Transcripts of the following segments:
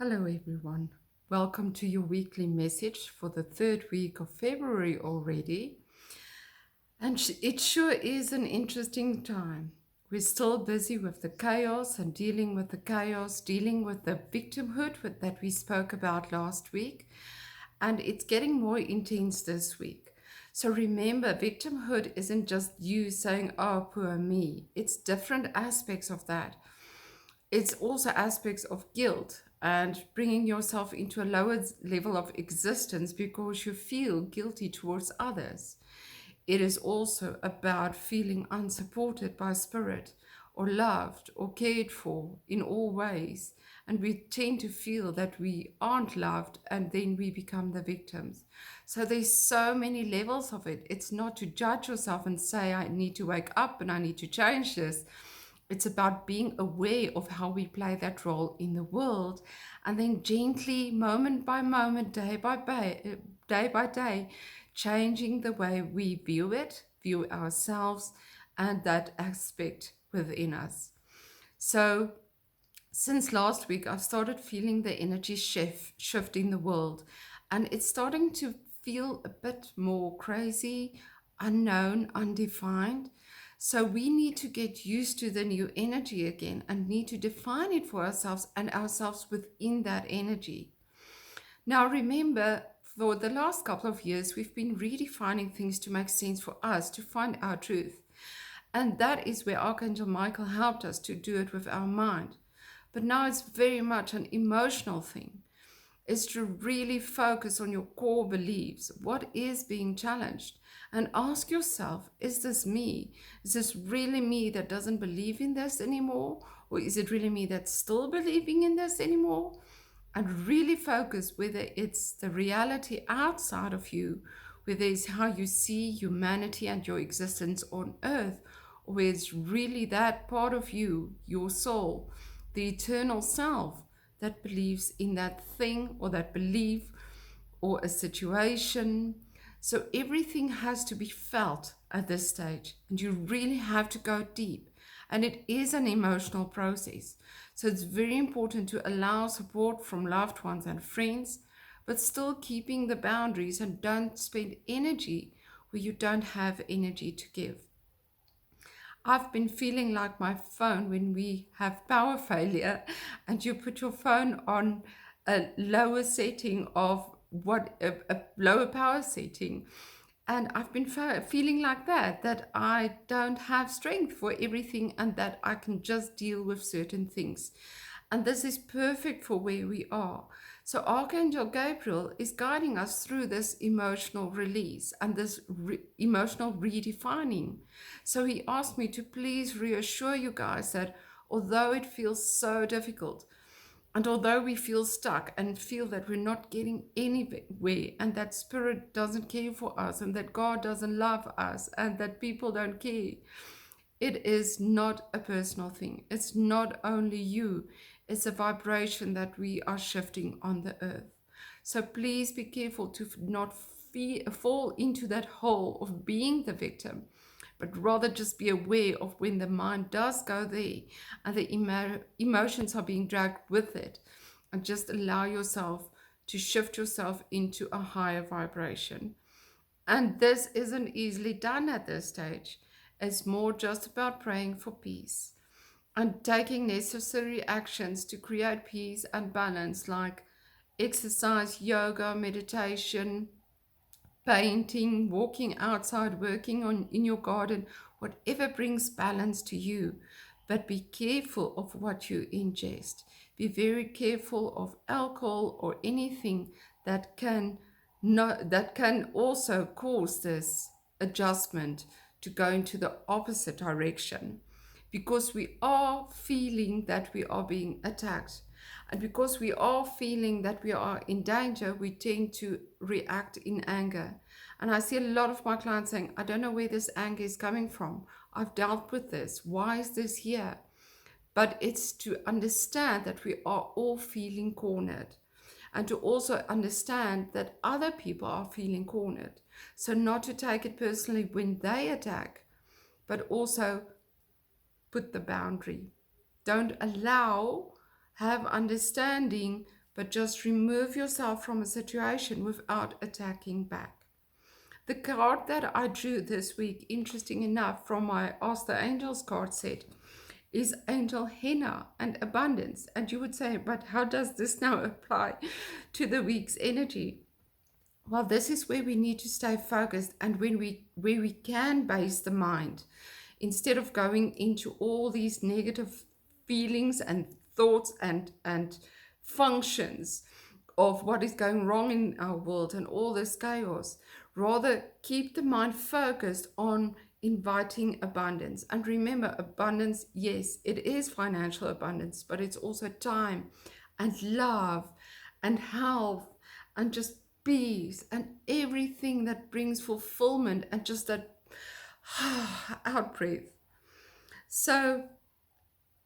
Hello, everyone. Welcome to your weekly message for the third week of February already. And it sure is an interesting time. We're still busy with the chaos and dealing with the chaos, dealing with the that we spoke about last week. And it's getting more intense this week. So remember, victimhood isn't just you saying, oh, poor me. It's different aspects of that. It's also aspects of guilt and bringing yourself into a lower level of existence because you feel guilty towards others. It is also about feeling unsupported by spirit or loved or cared for in all ways. And we tend to feel that we aren't loved and then we become the victims. So there's so many levels of it. It's not to judge yourself and say, I need to wake up and I need to change this. It's about being aware of how we play that role in the world and then gently, moment by moment, day by day, changing the way we view it, view ourselves, and that aspect within us. So, since last week, I've started feeling the energy shift in the world, and it's starting to feel a bit more crazy, unknown, undefined. So we need to get used to the new energy again and need to define it for ourselves and ourselves within that energy. Now, remember, for the last couple of years, we've been redefining things to make sense for us to find our truth. And that is where Archangel Michael helped us to do it with our mind. But now it's very much an emotional thing. Is to really focus on your core beliefs. What is being challenged? And ask yourself, is this me? Is this really me that doesn't believe in this anymore? Or is it really me that's still believing in this anymore? And really focus whether it's the reality outside of you, whether it's how you see humanity and your existence on earth, or whether it's really that part of you, your soul, the eternal self that believes in that thing or that belief or a situation. So everything has to be felt at this stage, and you really have to go deep. And it is an emotional process. So it's very important to allow support from loved ones and friends, but still keeping the boundaries and don't spend energy where you don't have energy to give. I've been feeling like my phone when we have power failure and you put your phone on a lower setting of a lower power setting. And I've been feeling like that I don't have strength for everything and that I can just deal with certain things. And this is perfect for where we are. So Archangel Gabriel is guiding us through this emotional release and this emotional redefining. So he asked me to please reassure you guys that although it feels so difficult, and although we feel stuck and feel that we're not getting anywhere, and that spirit doesn't care for us, and that God doesn't love us, and that people don't care, it is not a personal thing. It's not only you, it's a vibration that we are shifting on the earth. So please be careful to not fall into that hole of being the victim, but rather just be aware of when the mind does go there and the emotions are being dragged with it, and just allow yourself to shift yourself into a higher vibration. And this isn't easily done at this stage. It's more just about praying for peace and taking necessary actions to create peace and balance, like exercise, yoga, meditation, painting, walking outside, working on in your garden, whatever brings balance to you. But be careful of what you ingest. Be very careful of alcohol or anything that can also cause this adjustment to go into the opposite direction, because we are feeling that we are being attacked. And because we are feeling that we are in danger, we tend to react in anger. And I see a lot of my clients saying, I don't know where this anger is coming from. I've dealt with this. Why is this here? But it's to understand that we are all feeling cornered, and to also understand that other people are feeling cornered. So not to take it personally when they attack, but also put the boundary. Don't allow, have understanding but just remove yourself from a situation without attacking back. The card that I drew this week, interesting enough, from my Ask the Angels card set, is Angel Henna and Abundance. And you would say, but how does this now apply to the week's energy? Well, this is where we need to stay focused, and where we can base the mind instead of going into all these negative feelings and thoughts and functions of what is going wrong in our world and all this chaos. Rather, keep the mind focused on inviting abundance. And remember, abundance, yes, it is financial abundance, but it's also time and love and health and just peace and everything that brings fulfillment and just that out breath. So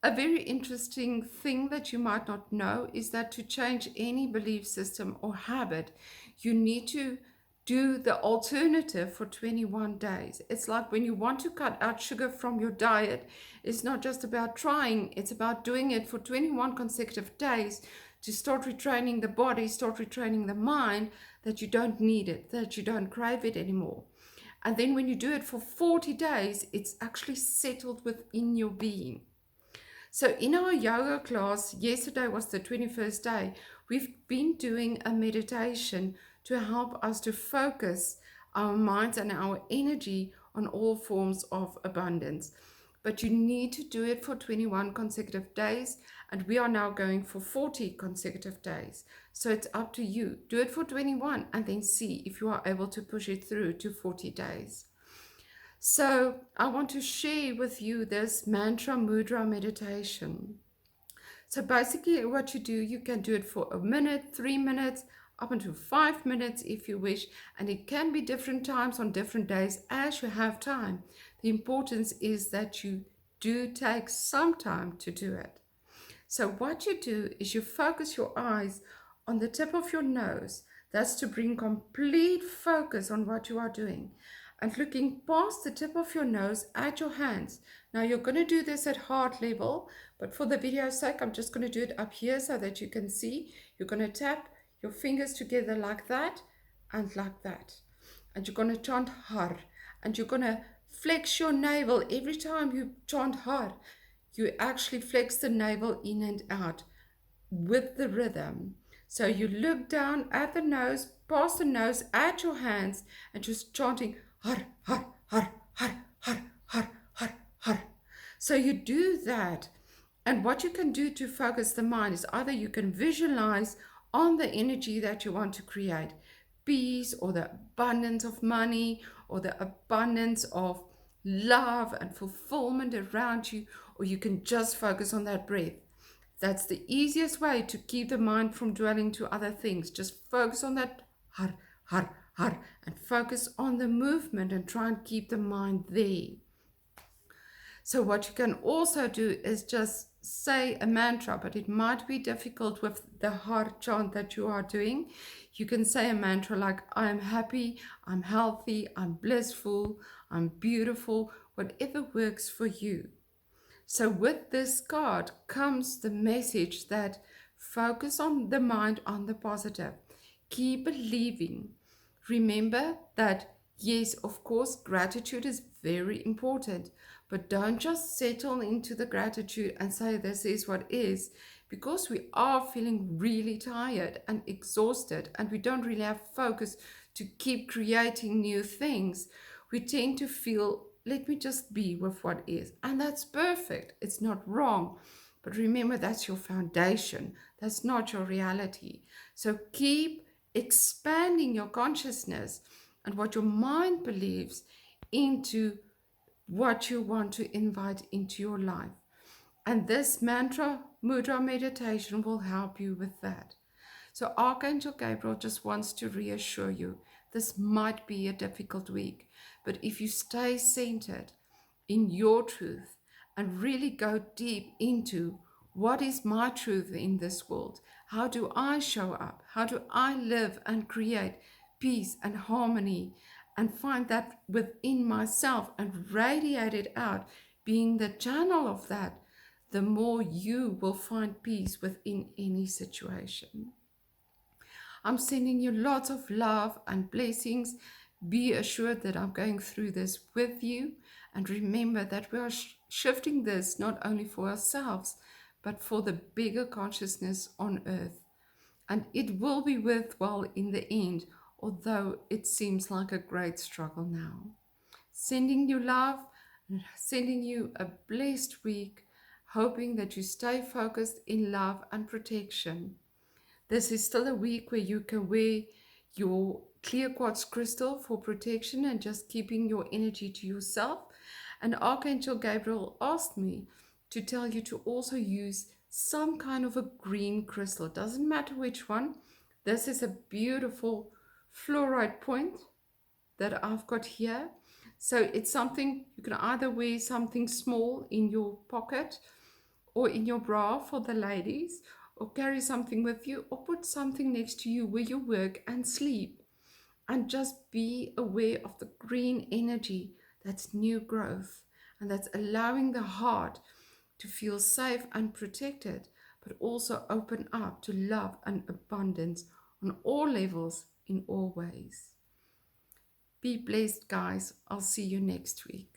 a very interesting thing that you might not know is that to change any belief system or habit, you need to do the alternative for 21 days. It's like when you want to cut out sugar from your diet, it's not just about trying, it's about doing it for 21 consecutive days to start retraining the body, start retraining the mind that you don't need it, that you don't crave it anymore. And then when you do it for 40 days, it's actually settled within your being. So in our yoga class, yesterday was the 21st day, we've been doing a meditation to help us to focus our minds and our energy on all forms of abundance. But you need to do it for 21 consecutive days, and we are now going for 40 consecutive days. So it's up to you. Do it for 21 and then see if you are able to push it through to 40 days. So I want to share with you this mantra mudra meditation. So basically what you do, you can do it for a minute, 3 minutes, up until 5 minutes if you wish, and it can be different times on different days as you have time. The importance is that you do take some time to do it. So what you do is you focus your eyes on the tip of your nose. That's to bring complete focus on what you are doing. And looking past the tip of your nose at your hands. Now you're going to do this at heart level, but for the video's sake, I'm just going to do it up here so that you can see. You're going to tap your fingers together like that and like that. And you're going to chant har. And you're going to flex your navel every time you chant har. You actually flex the navel in and out with the rhythm. So you look down at the nose, past the nose, at your hands, and just chanting har, har, har, har, har, har, har, har. So you do that. And what you can do to focus the mind is either you can visualize on the energy that you want to create, peace or the abundance of money or the abundance of love and fulfillment around you, or you can just focus on that breath. That's the easiest way to keep the mind from dwelling to other things. Just focus on that har, har, har, and focus on the movement and try and keep the mind there. So what you can also do is just say a mantra, but it might be difficult with the har chant that you are doing. You can say a mantra like, I am happy, I'm healthy, I'm blissful, I'm beautiful, whatever works for you. So with this card comes the message that focus on the mind on the positive. Keep believing. Remember that, yes, of course, gratitude is very important, but don't just settle into the gratitude and say this is what is, because we are feeling really tired and exhausted and we don't really have focus to keep creating new things. We tend to feel, let me just be with what is. And that's perfect. It's not wrong. But remember, that's your foundation. That's not your reality. So keep expanding your consciousness and what your mind believes into what you want to invite into your life. And this mantra mudra meditation will help you with that. So Archangel Gabriel just wants to reassure you, this might be a difficult week, but if you stay centered in your truth and really go deep into what is my truth in this world, how do I show up, how do I live and create peace and harmony and find that within myself and radiate it out, being the channel of that, the more you will find peace within any situation. I'm sending you lots of love and blessings. Be assured that I'm going through this with you. And remember that we are shifting this not only for ourselves, but for the bigger consciousness on earth. And it will be worthwhile in the end, although it seems like a great struggle now. Sending you love, sending you a blessed week, hoping that you stay focused in love and protection. This is still a week where you can wear your clear quartz crystal for protection and just keeping your energy to yourself. And Archangel Gabriel asked me to tell you to also use some kind of a green crystal. It doesn't matter which one. This is a beautiful fluorite point that I've got here. So it's something you can either wear something small in your pocket or in your bra for the ladies, or carry something with you, or put something next to you where you work and sleep. And just be aware of the green energy that's new growth and that's allowing the heart to feel safe and protected, but also open up to love and abundance on all levels in all ways. Be blessed, guys. I'll see you next week.